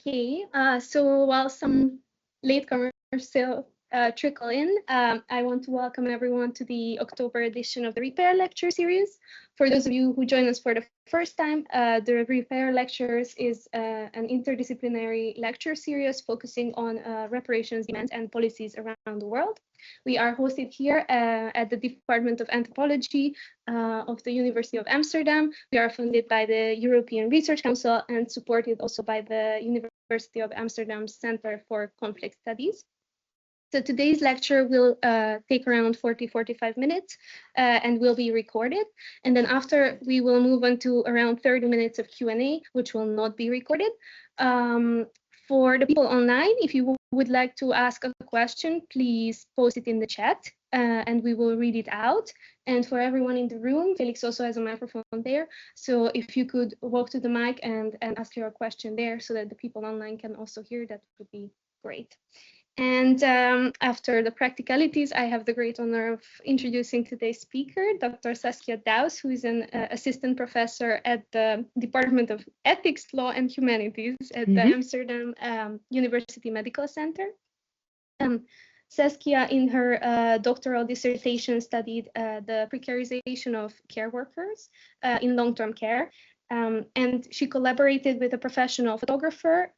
Okay, so while some latecomers still trickle in, I want to welcome everyone to the October edition of the Repair Lecture Series. For those of you who join us for the first time, the Repair Lectures is an interdisciplinary lecture series focusing on reparations, demands, and policies around the world. We are hosted here at the Department of Anthropology of the University of Amsterdam. We are funded by the European Research Council and supported also by the University of Amsterdam Centre for Conflict Studies. So today's lecture will take around 40-45 minutes and will be recorded. And then after, we will move on to around 30 minutes of Q&A, which will not be recorded. For the people online, if you would like to ask a question, please post it in the chat and we will read it out. And for everyone in the room, Felix also has a microphone there. So if you could walk to the mic and ask your question there so that the people online can also hear, that would be great. And after the practicalities, I have the great honor of introducing today's speaker, Dr. Saskia Duijs, who is an assistant professor at the Department of Ethics, Law and Humanities at the Amsterdam University Medical Centre. Saskia, in her doctoral dissertation, studied the precarization of care workers in long-term care. And she collaborated with a professional photographer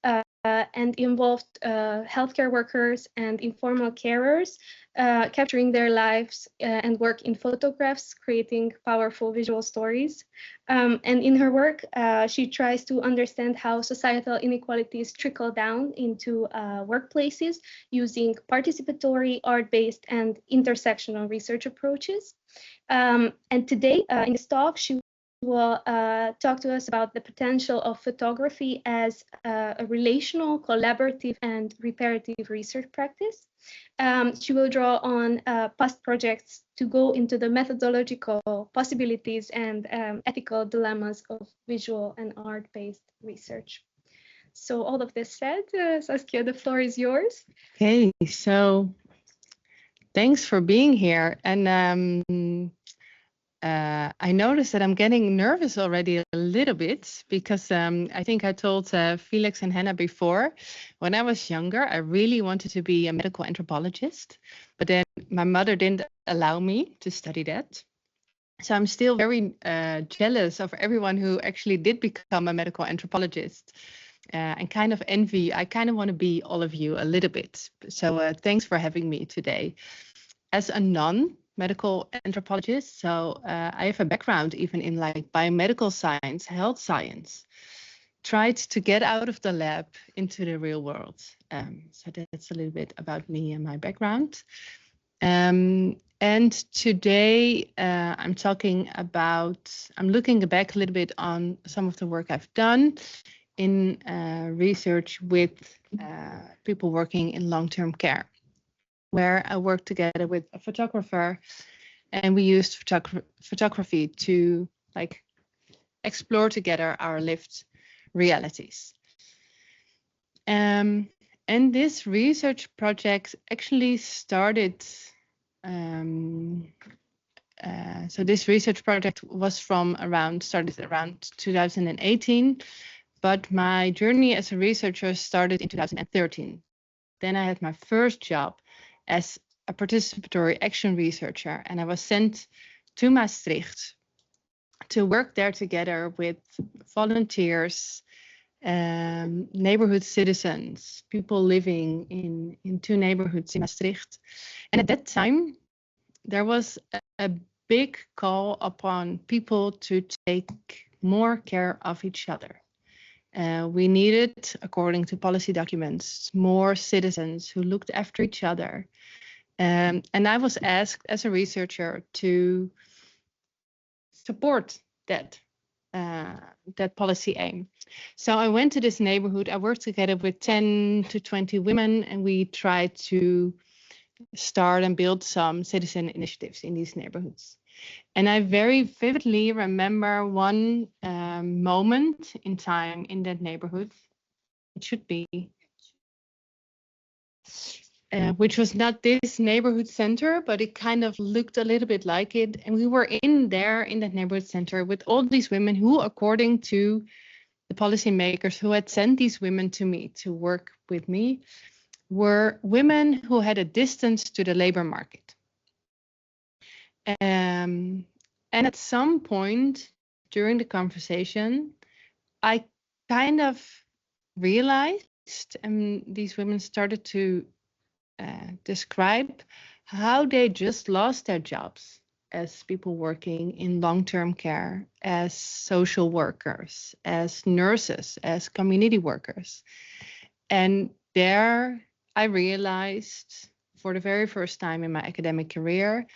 and involved healthcare workers and informal carers, capturing their lives and work in photographs, creating powerful visual stories. And in her work, she tries to understand how societal inequalities trickle down into workplaces using participatory, art-based, and intersectional research approaches. And today, in this talk, she will talk to us about the potential of photography as a relational, collaborative, and reparative research practice. She will draw on past projects to go into the methodological possibilities and ethical dilemmas of visual and art-based research. So all of this said, Saskia, the floor is yours. Okay, so thanks for being here. And I noticed that I'm getting nervous already a little bit because I think I told Felix and Hannah before, when I was younger, I really wanted to be a medical anthropologist, but then my mother didn't allow me to study that. So I'm still very jealous of everyone who actually did become a medical anthropologist and kind of envy. I kind of want to be all of you a little bit. So thanks for having me today. As a non-medical anthropologist, so I have a background even in like biomedical science, health science, tried to get out of the lab into the real world. So that's a little bit about me and my background. And today I'm looking back a little bit on some of the work I've done in research with people working in long-term care, where I worked together with a photographer, and we used photography to like explore together our lived realities. And this research project actually started. So this research project was started around 2018, but my journey as a researcher started in 2013. Then I had my first job as a participatory action researcher, and I was sent to Maastricht to work there together with volunteers, neighborhood citizens, people living in two neighborhoods in Maastricht. And at that time, there was a big call upon people to take more care of each other. We needed, according to policy documents, more citizens who looked after each other. And I was asked as a researcher to support that policy aim. So I went to this neighborhood. I worked together with 10 to 20 women, and we tried to start and build some citizen initiatives in these neighborhoods. And I very vividly remember one moment in time in that neighborhood. It should be, which was not this neighborhood center, but it kind of looked a little bit like it. And we were in that neighborhood center with all these women who, according to the policymakers who had sent these women to me to work with me were women who had a distance to the labor market. And at some point during the conversation, I kind of realized, and these women started to describe how they just lost their jobs as people working in long-term care, as social workers, as nurses, as community workers. And there I realized for the very first time in my academic career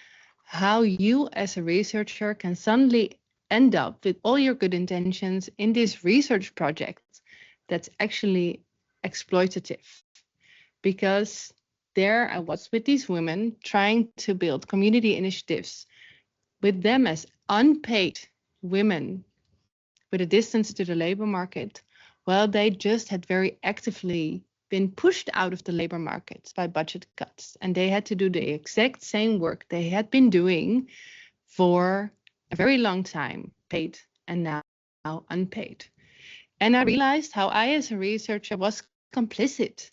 how you as a researcher can suddenly end up with all your good intentions in this research project that's actually exploitative. Because there I was with these women trying to build community initiatives with them as unpaid women with a distance to the labor market. Well, they just had very actively been pushed out of the labor markets by budget cuts, and they had to do the exact same work they had been doing for a very long time, paid and now unpaid. And I realized how I, as a researcher, was complicit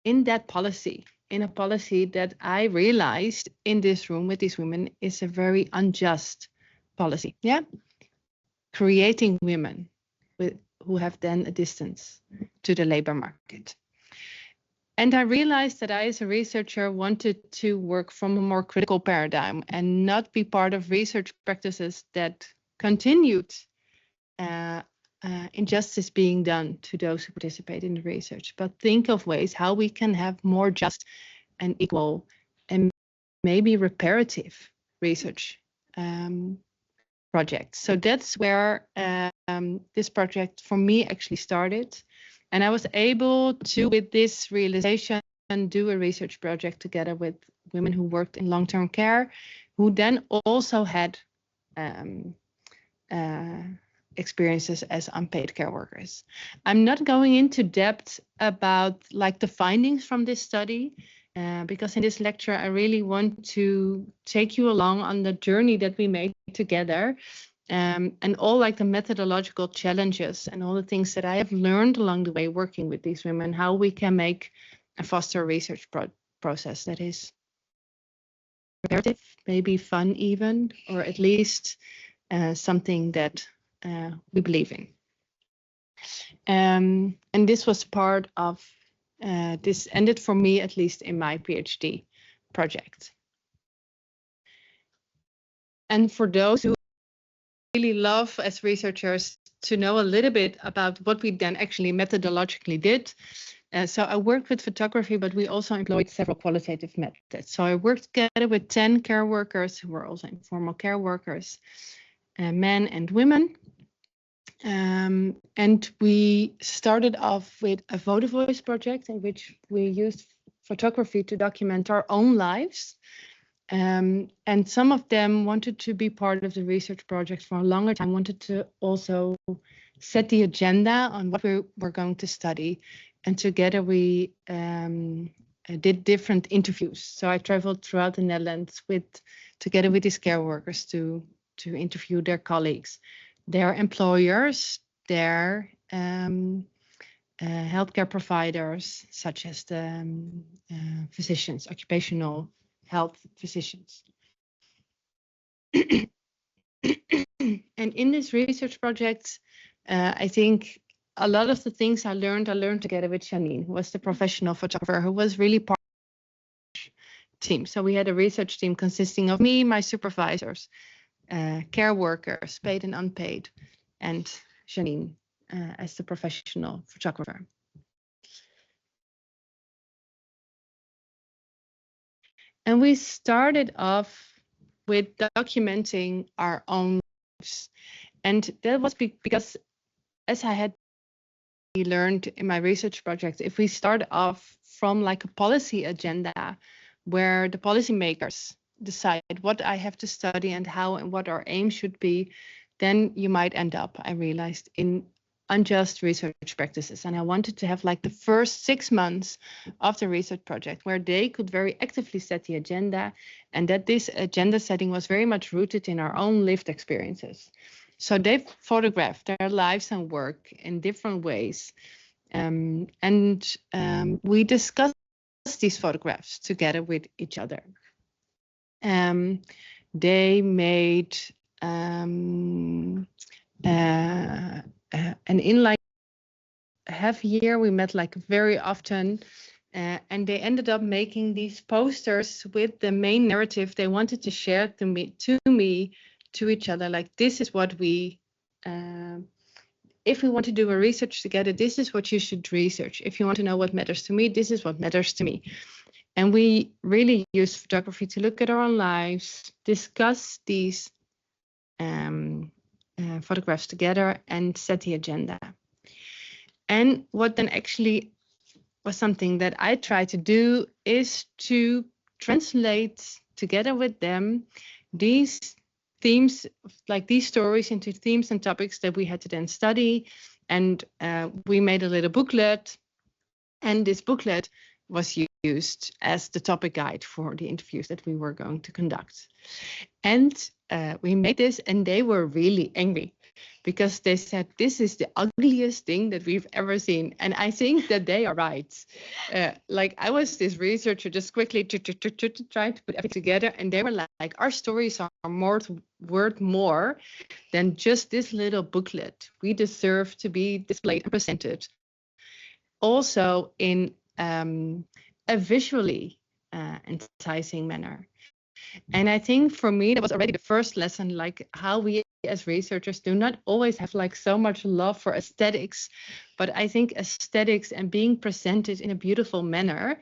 in that policy, in a policy that I realized in this room with these women is a very unjust policy. Yeah, creating women who have then a distance to the labor market. And I realized that I, as a researcher, wanted to work from a more critical paradigm and not be part of research practices that continued injustice being done to those who participate in the research, but think of ways how we can have more just and equal and maybe reparative research projects. So that's where this project for me actually started. And I was able to, with this realization, do a research project together with women who worked in long-term care, who then also had experiences as unpaid care workers. I'm not going into depth about like the findings from this study, because in this lecture, I really want to take you along on the journey that we made together, and all like the methodological challenges and all the things that I have learned along the way working with these women, how we can make a foster research process that is reparative, maybe fun even, or at least something that we believe in. And this was part of, this ended for me, at least in my PhD project. And for those who really love as researchers to know a little bit about what we then actually methodologically did. So I worked with photography, but we also employed several qualitative methods. So I worked together with 10 care workers who were also informal care workers, men and women. And we started off with a photo voice project in which we used photography to document our own lives. And some of them wanted to be part of the research project for a longer time, wanted to also set the agenda on what we were going to study. And together we did different interviews. So I traveled throughout the Netherlands together with these care workers to interview their colleagues, their employers, their healthcare providers, such as the physicians, occupational health physicians. And in this research project, I think a lot of the things I learned together with Janine, who was the professional photographer, who was really part of the team. So we had a research team consisting of me, my supervisors, care workers, paid and unpaid, and Janine as the professional photographer. And we started off with documenting our own lives. And that was because, as I had learned in my research project, if we start off from like a policy agenda where the policymakers decide what I have to study and how and what our aim should be, then you might end up, I realized, in unjust research practices. And I wanted to have like the first 6 months of the research project where they could very actively set the agenda, and that this agenda setting was very much rooted in our own lived experiences. So they photographed their lives and work in different ways. We discussed these photographs together with each other. They made an inline half year. We met like very often, and they ended up making these posters with the main narrative they wanted to share to each other. Like, this is what we, if we want to do a research together, this is what you should research. If you want to know what matters to me, this is what matters to me. And we really use photography to look at our own lives, discuss these photographs together, and set the agenda. And what then actually was something that I try to do is to translate together with them these themes, like these stories, into themes and topics that we had to then study. And we made a little booklet, and this booklet was used as the topic guide for the interviews that we were going to conduct. And we made this, and they were really angry because they said, this is the ugliest thing that we've ever seen. And I think that they are right. Like, I was this researcher just quickly trying to put everything together, and they were like, our stories are worth more than just this little booklet. We deserve to be displayed and presented also in a visually enticing manner. And I think for me, that was already the first lesson, like how we as researchers do not always have like so much love for aesthetics, but I think aesthetics and being presented in a beautiful manner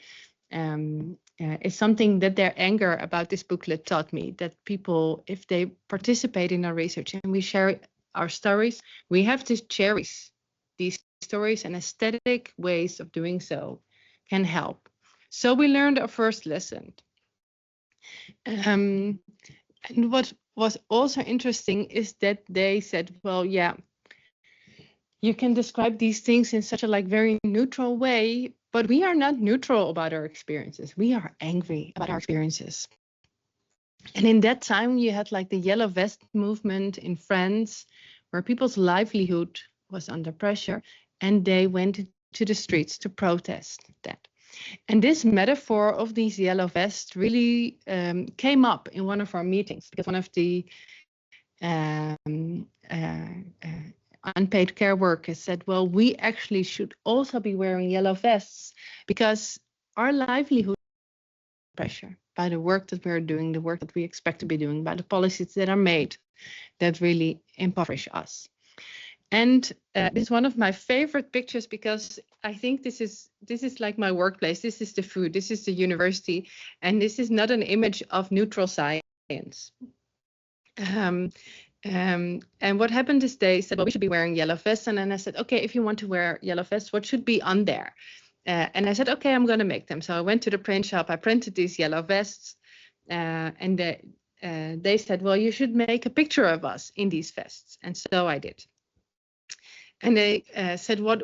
is something that their anger about this booklet taught me, that people, if they participate in our research and we share our stories, we have to cherish these stories, and aesthetic ways of doing so can help. So we learned our first lesson. And what was also interesting is that they said, well, yeah, you can describe these things in such a like very neutral way, but we are not neutral about our experiences. We are angry about our experiences. And in that time, you had like the Yellow Vest movement in France, where people's livelihood was under pressure, and they went to the streets to protest that. And this metaphor of these yellow vests really came up in one of our meetings, because one of the unpaid care workers said, well, we actually should also be wearing yellow vests because our livelihood is under pressure by the work that we're doing, the work that we expect to be doing, by the policies that are made that really impoverish us. And this is one of my favorite pictures, because I think this is like my workplace. This is the food. This is the university. And this is not an image of neutral science. And what happened is they said, well, we should be wearing yellow vests. And then I said, okay, if you want to wear yellow vests, what should be on there? And I said, okay, I'm going to make them. So I went to the print shop. I printed these yellow vests. And they said, well, you should make a picture of us in these vests. And so I did. And they said, what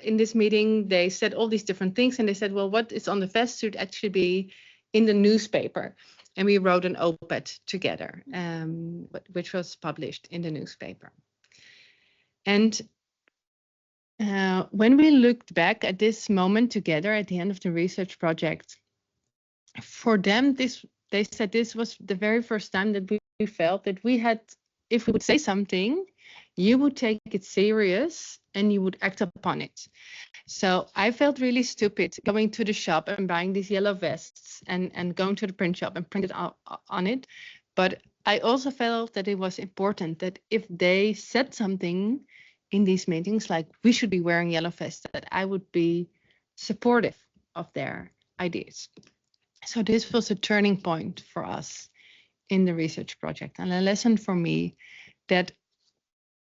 in this meeting, they said all these different things. And they said, well, what is on the vest should actually be in the newspaper. And we wrote an op-ed together, which was published in the newspaper. And when we looked back at this moment together at the end of the research project, for them, they said this was the very first time that we felt that we had, if we would say something, you would take it serious and you would act upon it. So I felt really stupid going to the shop and buying these yellow vests and going to the print shop and print it on it. But I also felt that it was important that if they said something in these meetings, like we should be wearing yellow vests, that I would be supportive of their ideas. So this was a turning point for us in the research project, and a lesson for me that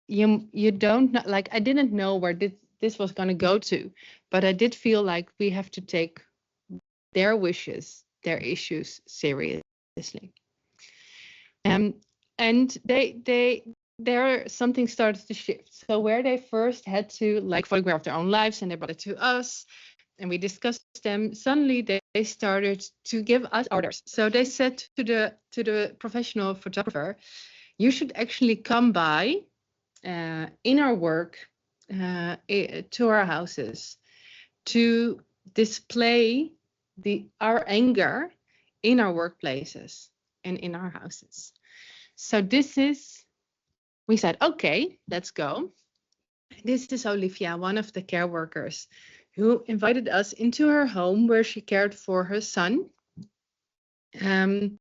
you don't know, like I didn't know where this was going to go to, but I did feel like we have to take their wishes, their issues seriously. And there something started to shift. So where they first had to like photograph their own lives and they brought it to us and we discussed them, suddenly they started to give us orders. So they said to the professional photographer, you should actually come by in our work to our houses to display our anger in our workplaces and in our houses. So we said, okay, let's go. This is Olivia, one of the care workers, who invited us into her home where she cared for her son. And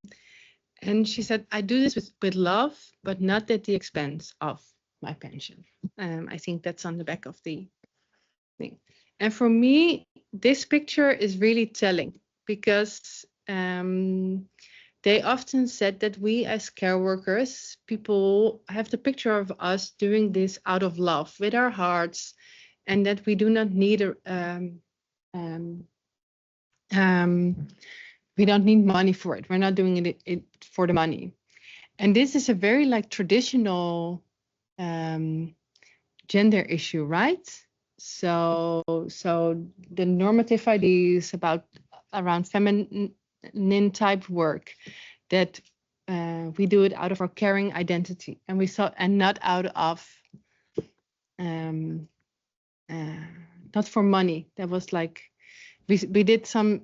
she said, I do this with love, but not at the expense of my pension. I think that's on the back of the thing. And for me, this picture is really telling because they often said that we as care workers, people have the picture of us doing this out of love with our hearts, and that we do not need we don't need money for it. We're not doing it for the money. And this is a very like traditional gender issue, right? So the normative ideas around feminine type work, that we do it out of our caring identity, and not out of not for money. That was like we did some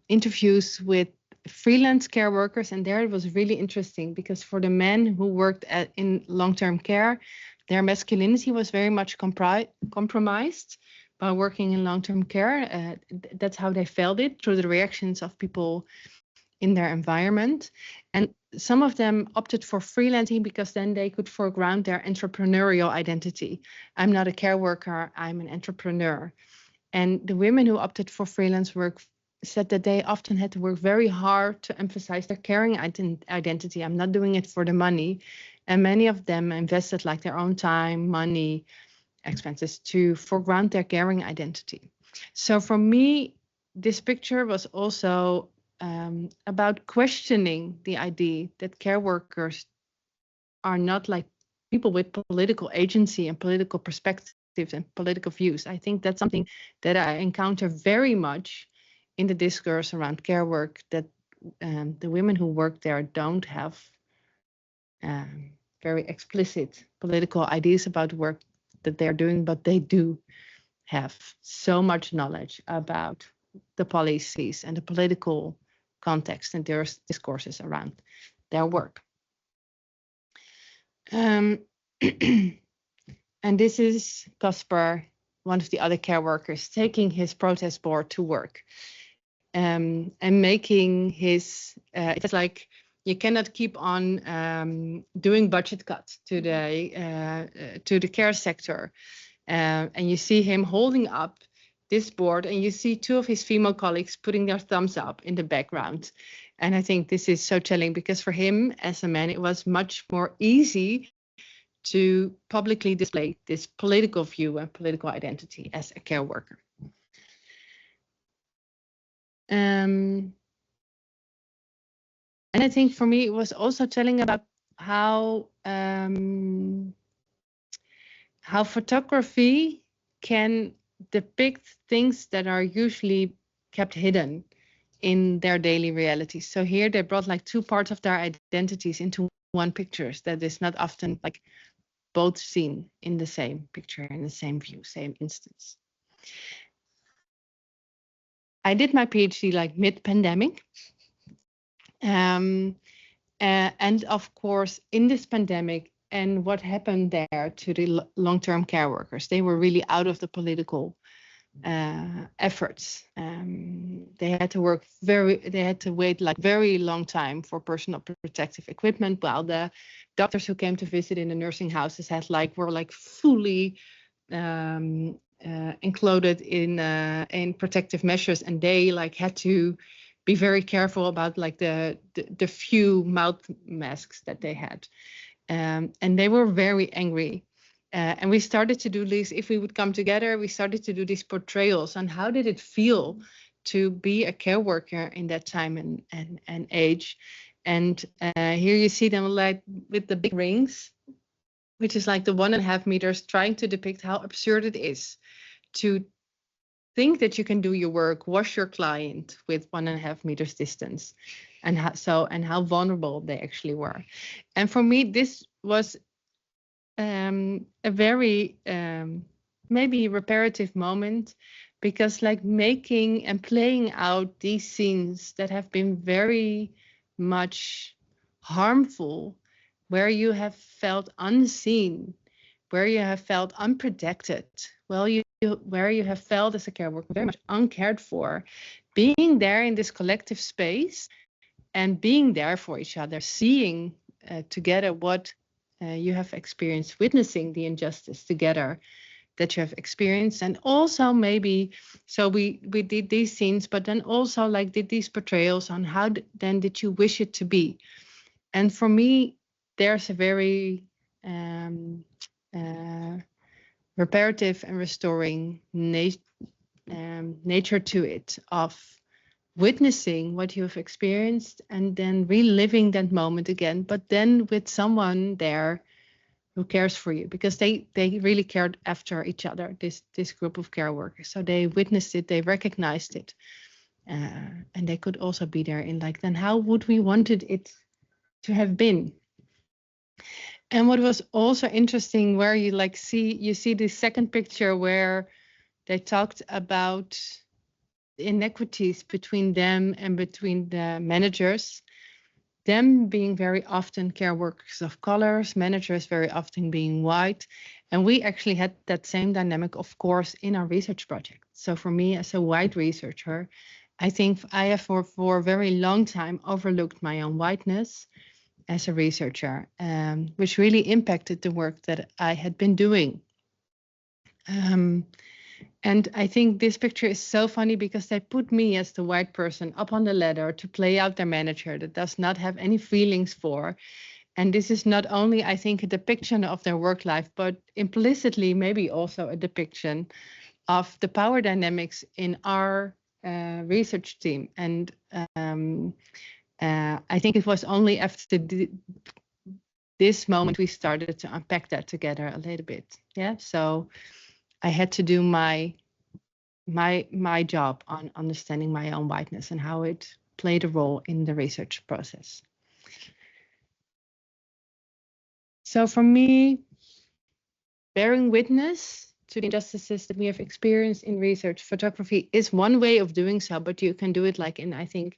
interviews with freelance care workers, and there it was really interesting because for the men who worked in long-term care, their masculinity was very much compromised by working in long-term care. That's how they felt it, through the reactions of people in their environment. And some of them opted for freelancing because then they could foreground their entrepreneurial identity. I'm not a care worker, I'm an entrepreneur. And the women who opted for freelance work said that they often had to work very hard to emphasize their caring identity. I'm not doing it for the money. And many of them invested like their own time, money, expenses to foreground their caring identity. So for me, this picture was also about questioning the idea that care workers are not like people with political agency and political perspectives and political views. I think that's something that I encounter very much in the discourse around care work, that the women who work there don't have very explicit political ideas about the work that they're doing, but they do have so much knowledge about the policies and the political context and their discourses around their work. And this is Casper, one of the other care workers, taking his protest board to work and making his, it's like you cannot keep on doing budget cuts to the care sector. And you see him holding up this board, and you see two of his female colleagues putting their thumbs up in the background. And I think this is so telling because for him as a man, it was much more easy to publicly display this political view and political identity as a care worker. And I think for me, it was also telling about how photography can depict things that are usually kept hidden in their daily reality. So here they brought like two parts of their identities into one picture that is not often like both seen in the same picture, in the same view, same instance. I did my PhD like mid-pandemic. And of course, in this pandemic and what happened there to the long-term care workers, they were really out of the political efforts. They had to wait like very long time for personal protective equipment, while the doctors who came to visit in the nursing houses were like fully included in protective measures, and they like had to be very careful about like the few mouth masks that they had, and they were very angry. And we started to do these, if we would come together, we started to do these portrayals on how did it feel to be a care worker in that time and age. And here you see them like with the big rings, which is like the 1.5 meters, trying to depict how absurd it is to think that you can do your work, wash your client with 1.5 meters distance, and how vulnerable they actually were. And for me, this was a very maybe reparative moment, because like making and playing out these scenes that have been very much harmful, where you have felt unseen, where you have felt unprotected, where you have felt as a care worker very much uncared for, being there in this collective space and being there for each other, seeing together what you have experienced, witnessing the injustice together that you have experienced. And also maybe, so we did these scenes, but then also like did these portrayals on how then did you wish it to be. And for me, there's a very reparative and restoring nature to it, of witnessing what you have experienced and then reliving that moment again, but then with someone there who cares for you, because they really cared after each other, this group of care workers. So they witnessed it, they recognized it, and they could also be there in like, then how would we wanted it to have been. And what was also interesting, where you like see the second picture where they talked about inequities between them and between the managers, them being very often care workers of colors, managers very often being white. And we actually had that same dynamic, of course, in our research project. So for me as a white researcher, I think I have for a very long time overlooked my own whiteness as a researcher, which really impacted the work that I had been doing. And I think this picture is so funny because they put me as the white person up on the ladder to play out their manager that does not have any feelings for. And this is not only, I think, a depiction of their work life, but implicitly maybe also a depiction of the power dynamics in our research team. And I think it was only after this moment we started to unpack that together a little bit. Yeah, so I had to do my job on understanding my own whiteness and how it played a role in the research process. So for me, bearing witness to the injustices that we have experienced in research, photography is one way of doing so, but you can do it like in, I think,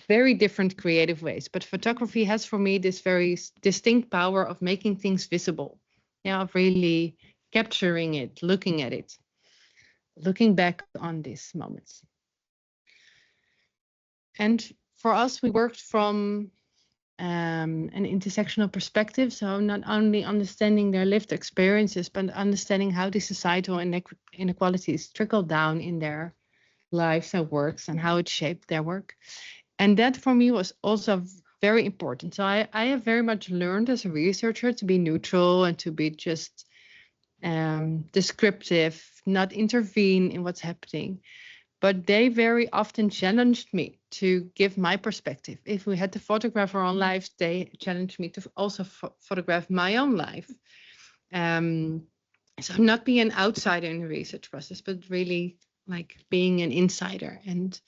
very different creative ways. But photography has for me this very distinct power of making things visible, yeah, of really capturing it, looking at it, looking back on these moments. And for us, we worked from an intersectional perspective. So not only understanding their lived experiences, but understanding how the societal inequalities trickle down in their lives and works and how it shaped their work. And that for me was also very important. So I have very much learned as a researcher to be neutral and to be just descriptive, not intervene in what's happening. But they very often challenged me to give my perspective. If we had to photograph our own lives, they challenged me to also photograph my own life. So not be an outsider in the research process, but really like being an insider and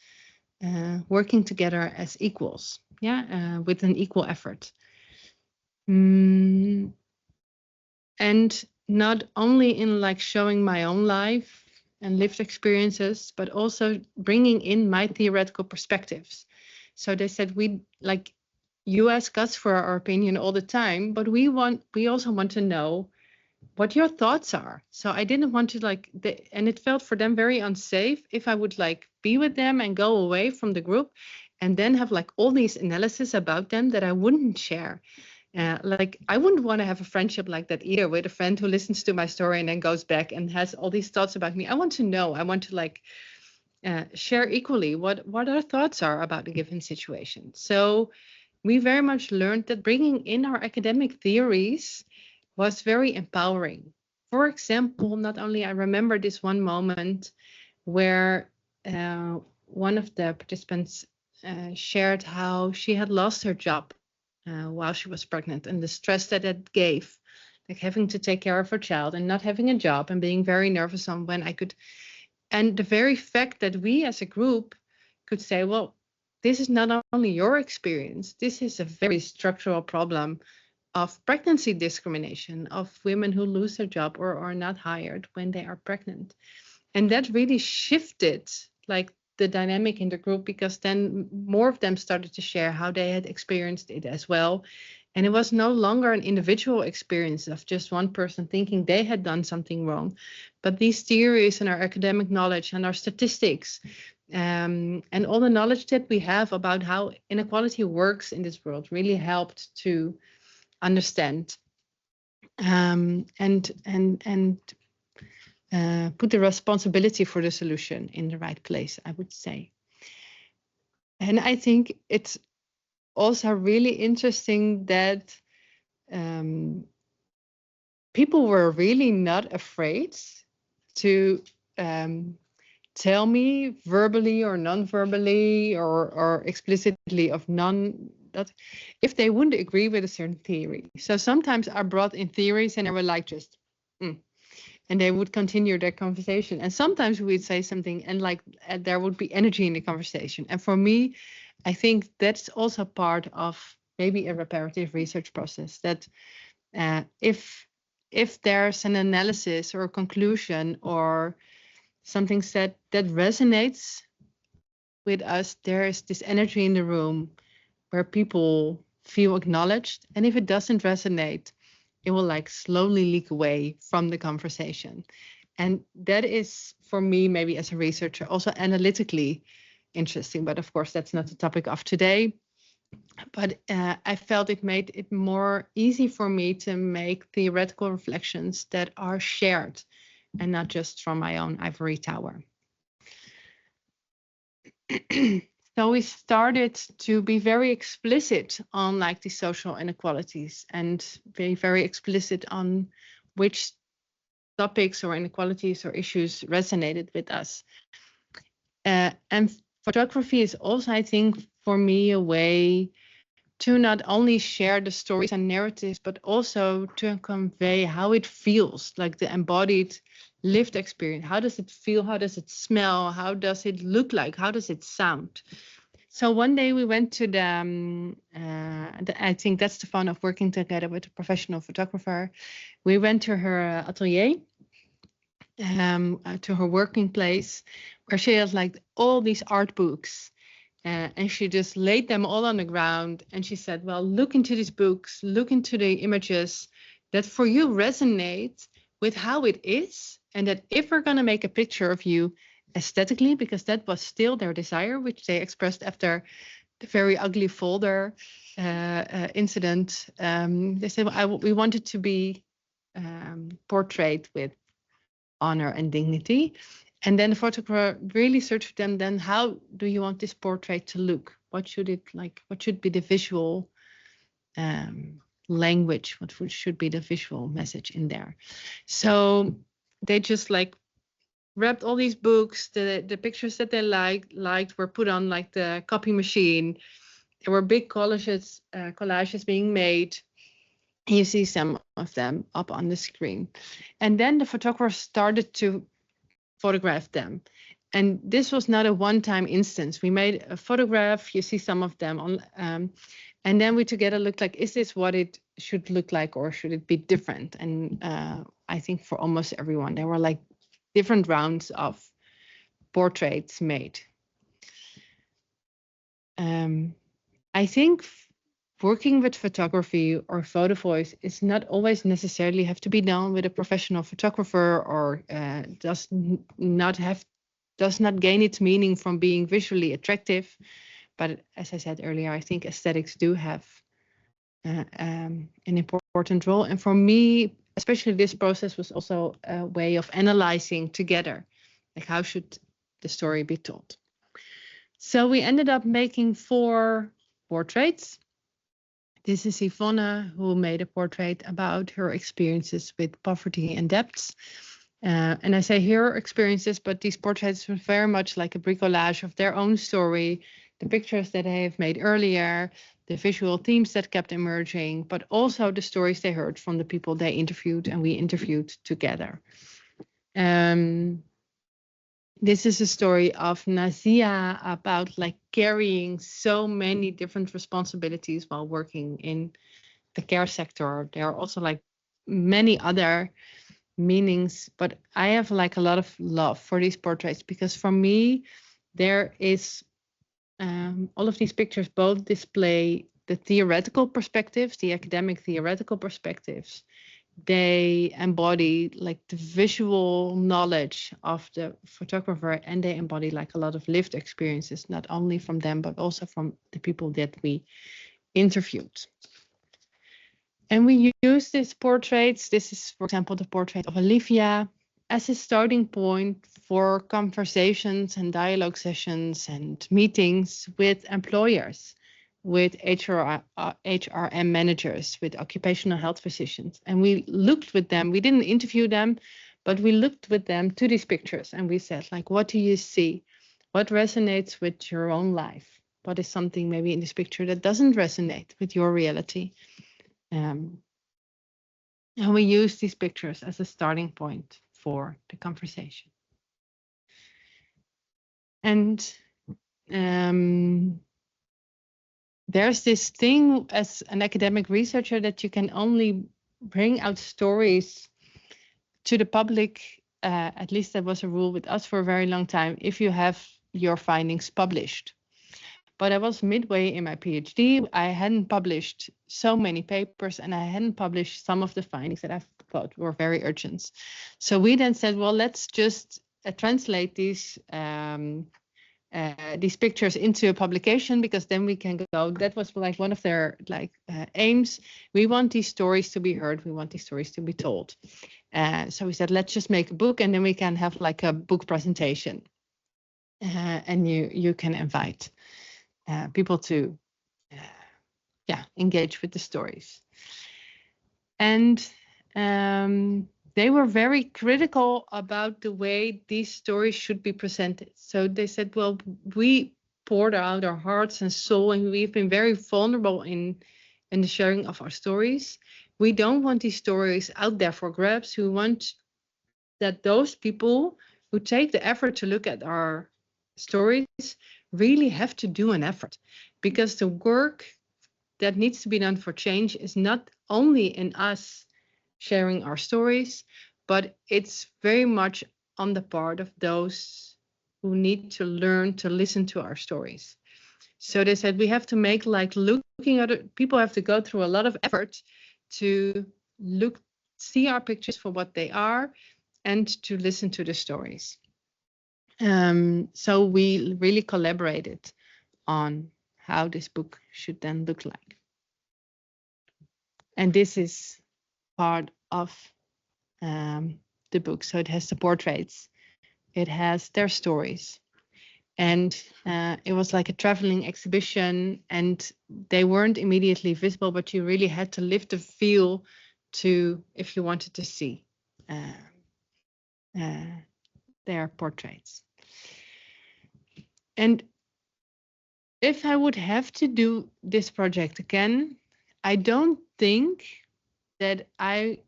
working together as equals, yeah, with an equal effort. And not only in like showing my own life and lived experiences, but also bringing in my theoretical perspectives. So they said, you ask us for our opinion all the time, but we also want to know what your thoughts are. So I didn't want to and it felt for them very unsafe if I would be with them and go away from the group and then have all these analysis about them that I wouldn't share. I wouldn't want to have a friendship like that either, with a friend who listens to my story and then goes back and has all these thoughts about me. I want to know. I want to share equally what our thoughts are about a given situation. So we very much learned that bringing in our academic theories was very empowering. For example, not only I remember this one moment where one of the participants shared how she had lost her job while she was pregnant, and the stress that it gave, having to take care of her child and not having a job and being very nervous on when I could. And the very fact that we as a group could say, well, this is not only your experience, this is a very structural problem of pregnancy discrimination, of women who lose their job or are not hired when they are pregnant. And that really shifted like the dynamic in the group, because then more of them started to share how they had experienced it as well. And it was no longer an individual experience of just one person thinking they had done something wrong, but these theories and our academic knowledge and our statistics, and all the knowledge that we have about how inequality works in this world really helped to understand and put the responsibility for the solution in the right place, I would say. And I think it's also really interesting that people were really not afraid to tell me verbally or non-verbally or explicitly of none that if they wouldn't agree with a certain theory. So sometimes I brought in theories and they were like just and they would continue their conversation. And sometimes we would say something and like there would be energy in the conversation. And for me, I think that's also part of maybe a reparative research process, that if there's an analysis or a conclusion or something said that resonates with us, there is this energy in the room where people feel acknowledged. And if it doesn't resonate, it will like slowly leak away from the conversation. And that is, for me, maybe as a researcher, also analytically interesting. But of course, that's not the topic of today. But I felt it made it more easy for me to make theoretical reflections that are shared and not just from my own ivory tower. So we started to be very explicit on like the social inequalities and be very explicit on which topics or inequalities or issues resonated with us. And photography is also, I think, for me, a way to not only share the stories and narratives, but also to convey how it feels, like the embodied lived experience. How does it feel? How does it smell? How does it look like? How does it sound? So one day we went to I think that's the fun of working together with a professional photographer. We went to her atelier, to her working place, where she has like all these art books. And she just laid them all on the ground. And she said, well, look into these books, look into the images that for you resonate with how it is. And that if we're going to make a picture of you aesthetically, because that was still their desire, which they expressed after the very ugly folder incident. They said, well, we wanted to be portrayed with honor and dignity. And then the photographer really searched them. Then how do you want this portrait to look? What should it like? What should be the visual language? What should be the visual message in there? So they just like wrapped all these books. The pictures that they liked were put on like the copy machine. There were big collages being made. You see some of them up on the screen. And then the photographer started to photograph them. And this was not a one-time instance. We made a photograph, you see some of them on, and then we together looked like, is this what it should look like or should it be different? And I think for almost everyone, there were like different rounds of portraits made. I think working with photography or photo voice is not always necessarily have to be done with a professional photographer, or does not gain its meaning from being visually attractive. But as I said earlier, I think aesthetics do have an important role. And for me, especially this process was also a way of analyzing together, like how should the story be told. So we ended up making 4 portraits. This is Yvonne, who made a portrait about her experiences with poverty and debts. And I say her experiences, but these portraits were very much like a bricolage of their own story, the pictures that they have made earlier, the visual themes that kept emerging, but also the stories they heard from the people they interviewed and we interviewed together. This is a story of Nazia about like carrying so many different responsibilities while working in the care sector. There are also like many other meanings, but I have like a lot of love for these portraits because for me, there is all of these pictures both display the theoretical perspectives, the academic theoretical perspectives. They embody like the visual knowledge of the photographer, and they embody like a lot of lived experiences, not only from them, but also from the people that we interviewed. And we use these portraits. This is, for example, the portrait of Olivia as a starting point for conversations and dialogue sessions and meetings with employers, with HRM managers, with occupational health physicians. And we looked with them. We didn't interview them, but we looked with them to these pictures and we said, like, what do you see? What resonates with your own life? What is something maybe in this picture that doesn't resonate with your reality? And we use these pictures as a starting point for the conversation. And there's this thing as an academic researcher that you can only bring out stories to the public, at least that was a rule with us for a very long time, if you have your findings published. But I was midway in my PhD. I hadn't published so many papers and I hadn't published some of the findings that I thought were very urgent. So we then said, well, let's just translate these pictures into a publication, because then we can go. That was like one of their aims. We want these stories to be heard. We want these stories to be told. So we said, let's just make a book and then we can have like a book presentation. And you can invite people to engage with the stories. And they were very critical about the way these stories should be presented. So they said, well, we poured out our hearts and soul and we've been very vulnerable in the sharing of our stories. We don't want these stories out there for grabs. We want that those people who take the effort to look at our stories really have to do an effort, because the work that needs to be done for change is not only in us sharing our stories, but it's very much on the part of those who need to learn to listen to our stories. So they said we have to make like looking at people have to go through a lot of effort to see our pictures for what they are and to listen to the stories. So we really collaborated on how this book should then look like. And this is part of the book. So it has the portraits, it has their stories. And it was like a traveling exhibition, and they weren't immediately visible, but you really had to lift the feel to, if you wanted to see their portraits. And if I would have to do this project again, I don't think that I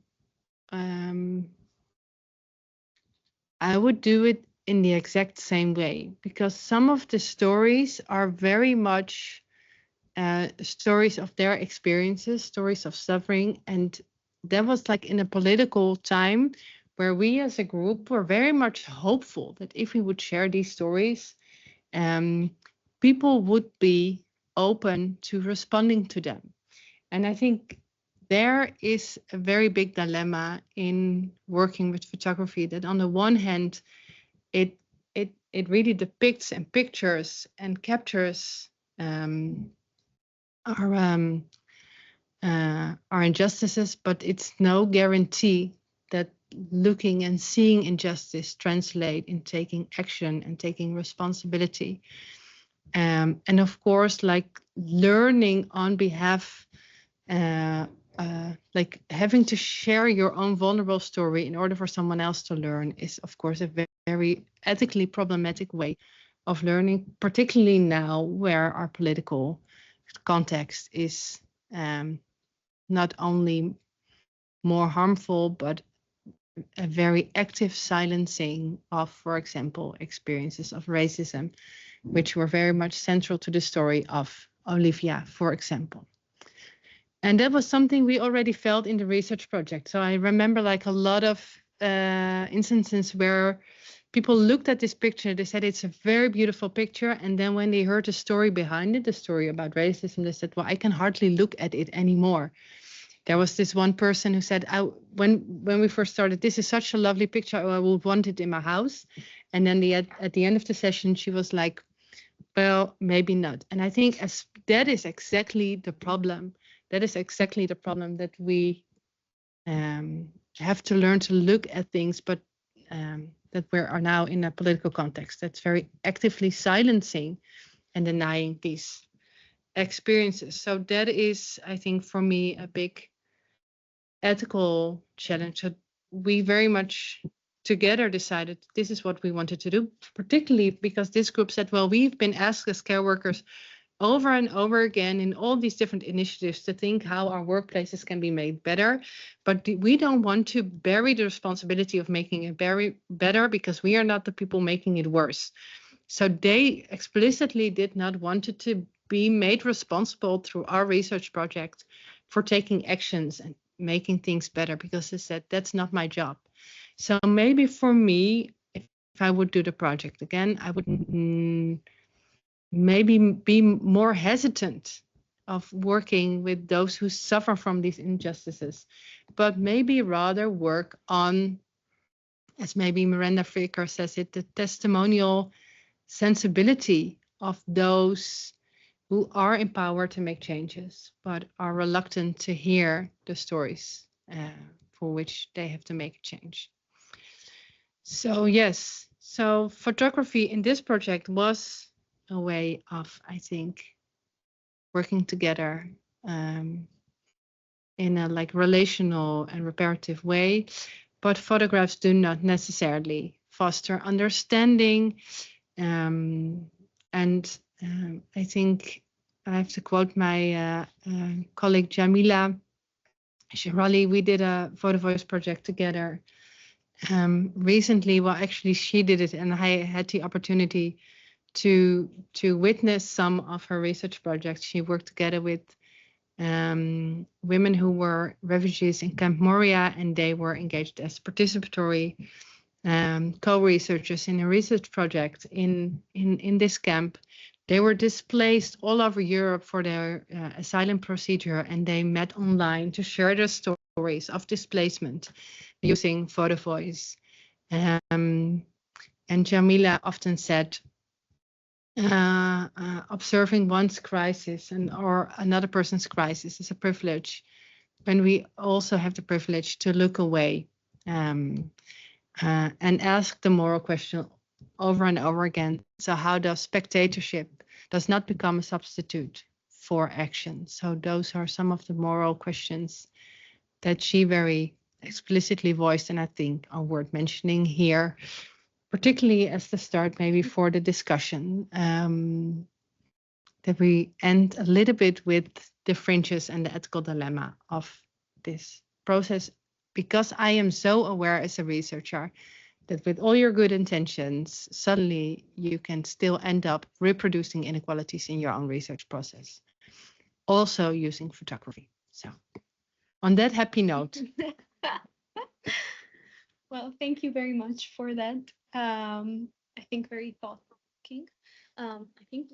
would do it in the exact same way, because some of the stories are very much stories of their experiences, stories of suffering. And that was like in a political time where we as a group were very much hopeful that if we would share these stories, people would be open to responding to them. And I think there is a very big dilemma in working with photography, that on the one hand, it really depicts and pictures and captures our injustices, but it's no guarantee that looking and seeing injustice translate in taking action and taking responsibility. And of course, like learning on behalf, like having to share your own vulnerable story in order for someone else to learn is, of course, a very ethically problematic way of learning, particularly now where our political context is not only more harmful, but a very active silencing of, for example, experiences of racism, which were very much central to the story of Olivia, for example. And that was something we already felt in the research project. So I remember like a lot of instances where people looked at this picture, they said it's a very beautiful picture. And then when they heard the story behind it, the story about racism, they said, well, I can hardly look at it anymore. There was this one person who said, when we first started, this is such a lovely picture, I would want it in my house. And then at the end of the session, she was like, well, maybe not. And I think that is exactly the problem. That is exactly the problem, that we have to learn to look at things, but that we are now in a political context that's very actively silencing and denying these experiences. So that is, I think, for me, a big ethical challenge. So we very much together decided this is what we wanted to do, particularly because this group said, well, we've been asked as care workers over and over again in all these different initiatives to think how our workplaces can be made better. But we don't want to bury the responsibility of making it better because we are not the people making it worse. So they explicitly did not want it to be made responsible through our research project for taking actions and making things better, because they said, that's not my job. So maybe for me, if I would do the project again, I would maybe be more hesitant of working with those who suffer from these injustices, but maybe rather work on, as maybe Miranda Fricker says it, the testimonial sensibility of those who are empowered to make changes, but are reluctant to hear the stories for which they have to make a change. So yes, so photography in this project was a way of, I think, working together in a like relational and reparative way, but photographs do not necessarily foster understanding. I think I have to quote my colleague Jamila Shirali. We did a photo voice project together recently. Well, actually, she did it, and I had the opportunity to witness some of her research projects. She worked together with women who were refugees in Camp Moria, and they were engaged as participatory co-researchers in a research project in this camp. They were displaced all over Europe for their asylum procedure, and they met online to share their stories of displacement using photo voice. And Jamila often said, observing one's crisis or another person's crisis is a privilege, when we also have the privilege to look away and ask the moral question over and over again. So how does spectatorship does not become a substitute for action? So those are some of the moral questions that she very explicitly voiced, and I think are worth mentioning here, particularly as the start maybe for the discussion, that we end a little bit with the fringes and the ethical dilemma of this process, because I am so aware as a researcher that with all your good intentions, suddenly you can still end up reproducing inequalities in your own research process, also using photography. So on that happy note. Well, thank you very much for that. I think very thought-provoking. I think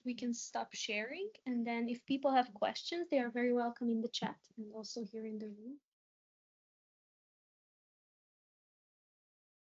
we can stop sharing, and then if people have questions, they are very welcome in the chat and also here in the room.